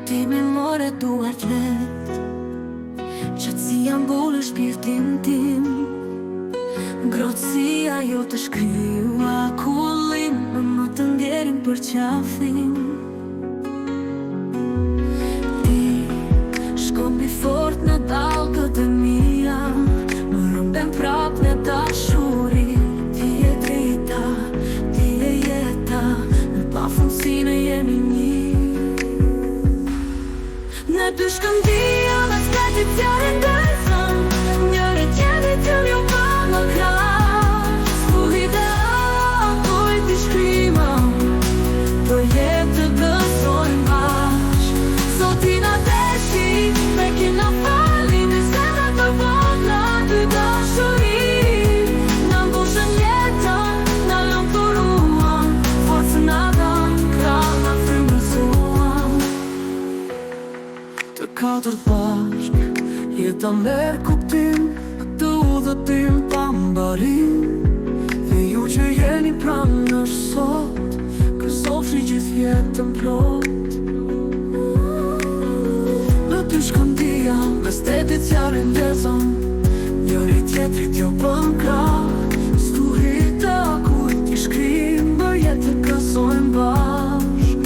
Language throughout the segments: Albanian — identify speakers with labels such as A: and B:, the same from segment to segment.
A: Ti mi more duart vet, qetësia mbullë shpirtin tim. Ngrohtësia jo të shkrua kullim, më të ndjerin për qafin. Ti shkon mi fort në dalgët e mia, më rëmben prap në dashuri. Ti e drita, ti e jeta, në pafundësinë jemi një. Ne dy shkëndija me spretit tjare ndërëzëm, njëri tjeri t'jëm jo pa më krash. Sfuhit e akuj t'i shkrima, për jetë të gësojnë bash. Zotina deshi, me kina falin, në zemra të vona dy dashuri. Në mbushën jetën, në lëm të ruan, forcën adën, krah në frymëzuan. Të katër bashk, jeta merr kuptim, të udhëtim pa mbarim. Dhe ju që jeni pranë nësh sot, gëzofshi gjithë jetën plot. Në dy shkëndija, mes tetit s'jarrin ndezëm, njëri tjetrit jo bën krah. Stuhit të akujt t'i shkrim, për jetë të gëzojnë bashk.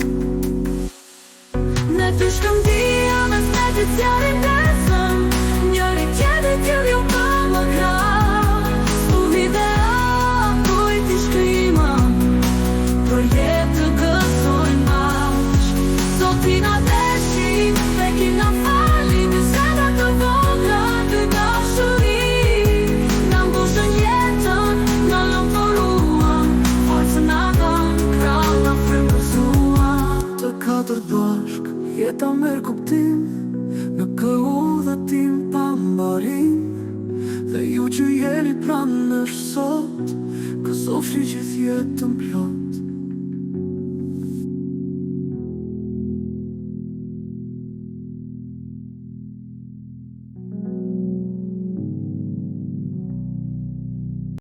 A: Ne dy shkëndija, mes tetit s'jarrin ndezëm, njëri tjetrit t'jëm jo pa më krah. Stuhit e akujt t'i shkrima, për jetë të gëzojnë bashk. Zotina deshi, me kina falin, në zemra të vogla dy dashuri. Në mbushën jetën, në lëm të ruan, forcën adën, krah në frymëzuan. Të katër bashk, jeta merr kuptim, në kë udhëtim pa mbarim. Dhe ju që jeni pranë nësh sot, gëzofshi gjithë jetën plot.